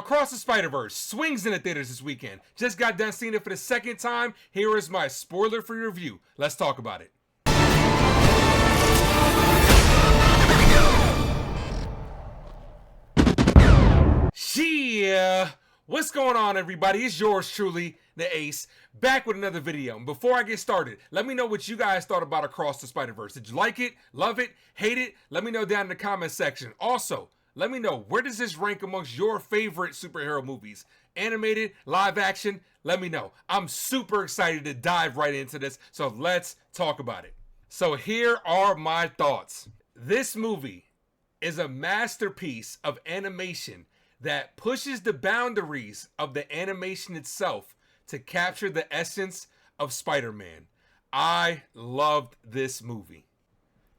Across the Spider-Verse swings in the theaters this weekend. Just got done seeing it for the second time. Here is my spoiler-free review. Let's talk about it. Yeah, what's going on, everybody? It's yours truly, the Ace, back with another video. And before I get started, let me know what you guys thought about Across the Spider-Verse. Did you like it, love it, hate it? Let me know down in the comment section. Also, let me know, where does this rank amongst your favorite superhero movies? Animated, live action? Let me know. I'm super excited to dive right into this, so let's talk about it. So here are my thoughts. This movie is a masterpiece of animation that pushes the boundaries of the animation itself to capture the essence of Spider-Man. I loved this movie.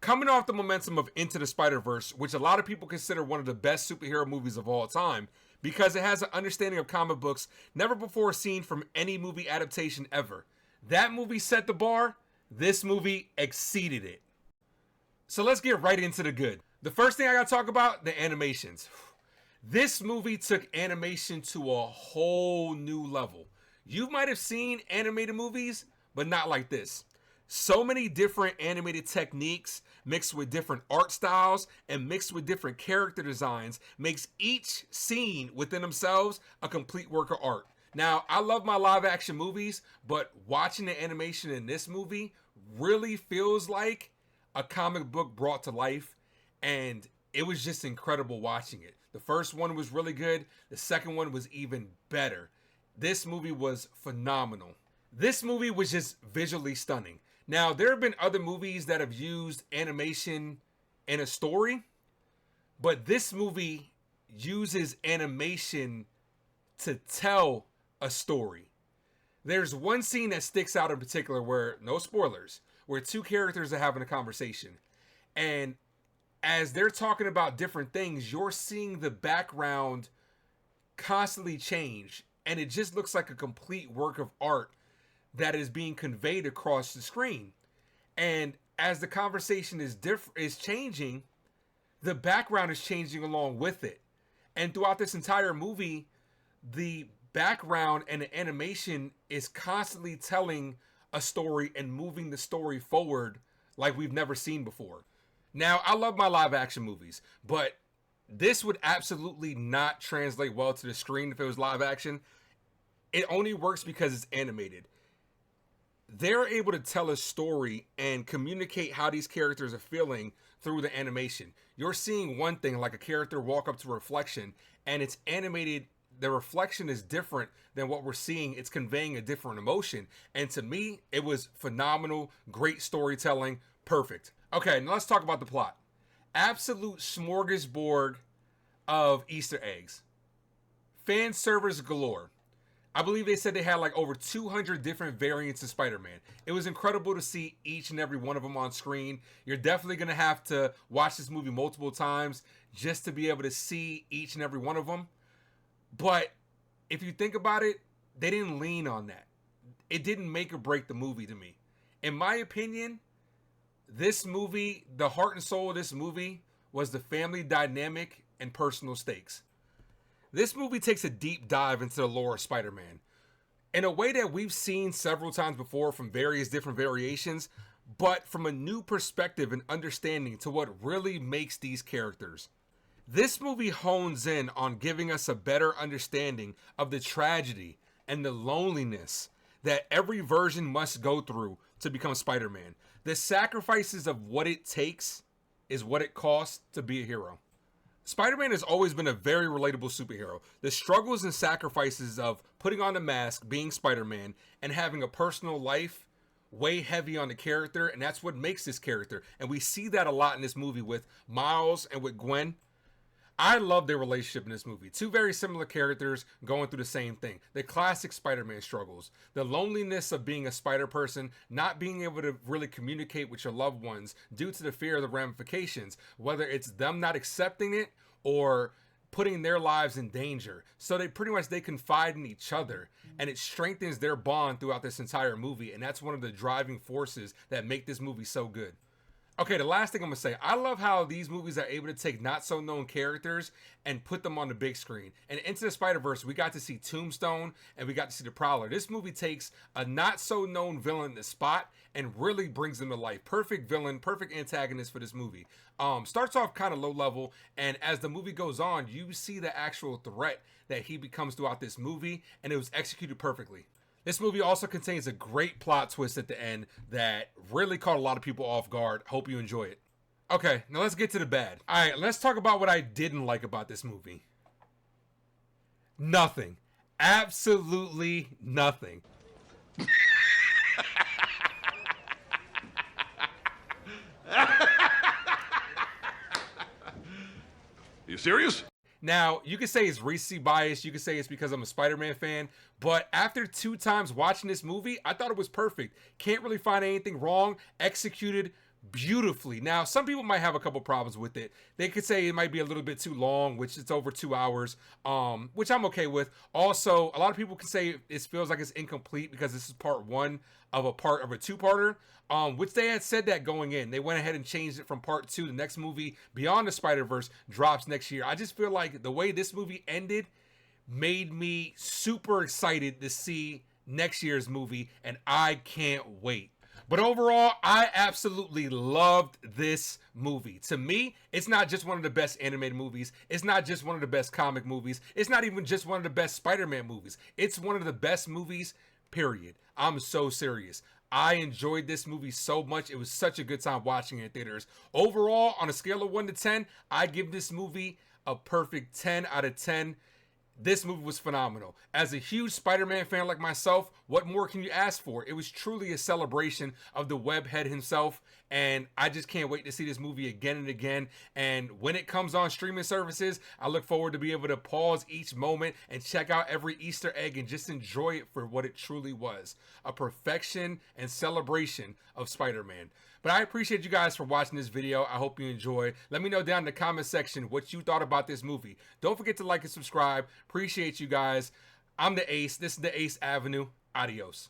Coming off the momentum of Into the Spider-Verse, which a lot of people consider one of the best superhero movies of all time, because it has an understanding of comic books never before seen from any movie adaptation ever. That movie set the bar. This movie exceeded it. So let's get right into the good. The first thing I gotta talk about, the animations. This movie took animation to a whole new level. You might have seen animated movies, but not like this. So many different animated techniques mixed with different art styles and mixed with different character designs makes each scene within themselves a complete work of art. Now, I love my live action movies, but watching the animation in this movie really feels like a comic book brought to life, and it was just incredible watching it. The first one was really good. The second one was even better. This movie was phenomenal. This movie was just visually stunning. Now, there have been other movies that have used animation in a story, but this movie uses animation to tell a story. There's one scene that sticks out in particular where, no spoilers, where two characters are having a conversation. And as they're talking about different things, you're seeing the background constantly change. And it just looks like a complete work of art that is being conveyed across the screen. And as the conversation is changing, the background is changing along with it. And throughout this entire movie, the background and the animation is constantly telling a story and moving the story forward like we've never seen before. Now, I love my live action movies, but this would absolutely not translate well to the screen if it was live action. It only works because it's animated. They're able to tell a story and communicate how these characters are feeling through the animation. You're seeing one thing, like a character walk up to a reflection, and it's animated. The reflection is different than what we're seeing. It's conveying a different emotion. And to me, it was phenomenal, great storytelling, perfect. Okay, now let's talk about the plot. Absolute smorgasbord of Easter eggs. Fan service galore. I believe they said they had like over 200 different variants of Spider-Man. It was incredible to see each and every one of them on screen. You're definitely going to have to watch this movie multiple times just to be able to see each and every one of them. But if you think about it, they didn't lean on that. It didn't make or break the movie to me. In my opinion, this movie, the heart and soul of this movie was the family dynamic and personal stakes. This movie takes a deep dive into the lore of Spider-Man in a way that we've seen several times before from various different variations, but from a new perspective and understanding to what really makes these characters. This movie hones in on giving us a better understanding of the tragedy and the loneliness that every version must go through to become Spider-Man. The sacrifices of what it takes is what it costs to be a hero. Spider-Man has always been a very relatable superhero. The struggles and sacrifices of putting on a mask, being Spider-Man, and having a personal life weigh heavy on the character, and that's what makes this character. And we see that a lot in this movie with Miles and with Gwen. I love their relationship in this movie. Two very similar characters going through the same thing. The classic Spider-Man struggles. The loneliness of being a spider person, not being able to really communicate with your loved ones due to the fear of the ramifications, whether it's them not accepting it or putting their lives in danger. So they confide in each other, and it strengthens their bond throughout this entire movie. And that's one of the driving forces that make this movie so good. Okay, the last thing I'm gonna say, I love how these movies are able to take not so known characters and put them on the big screen. And Into the Spider-Verse, we got to see Tombstone and we got to see the Prowler. This movie takes a not so known villain to spot and really brings him to life. Perfect villain, perfect antagonist for this movie. Starts off kind of low level, and as the movie goes on, you see the actual threat that he becomes throughout this movie, and it was executed perfectly. This movie also contains a great plot twist at the end that really caught a lot of people off guard. Hope you enjoy it. Okay, now let's get to the bad. All right, let's talk about what I didn't like about this movie. Nothing. Absolutely nothing. You serious? Now, you could say it's recency bias, you could say it's because I'm a Spider-Man fan, but after 2 times watching this movie, I thought it was perfect. Can't really find anything wrong, executed beautifully. Now, some people might have a couple problems with it. They could say it might be a little bit too long, which it's over 2 hours, which I'm okay with. Also, a lot of people can say it feels like it's incomplete because this is part 1 of a 2-parter. Which they had said that going in. They went ahead and changed it from part 2. The next movie, Beyond the Spider-Verse, drops next year. I just feel like the way this movie ended made me super excited to see next year's movie, and I can't wait. But overall, I absolutely loved this movie. To me, it's not just one of the best animated movies. It's not just one of the best comic movies. It's not even just one of the best Spider-Man movies. It's one of the best movies, period. I'm so serious. I enjoyed this movie so much. It was such a good time watching it in theaters. Overall, on a scale of 1 to 10, I give this movie a perfect 10 out of 10. This movie was phenomenal. As a huge Spider-Man fan like myself, what more can you ask for? It was truly a celebration of the webhead himself, and I just can't wait to see this movie again and again. And when it comes on streaming services, I look forward to be able to pause each moment and check out every Easter egg and just enjoy it for what it truly was. A perfection and celebration of Spider-Man. But I appreciate you guys for watching this video. I hope you enjoyed. Let me know down in the comment section what you thought about this movie. Don't forget to like and subscribe. Appreciate you guys. I'm the Ace. This is the Ace Avenue. Adios.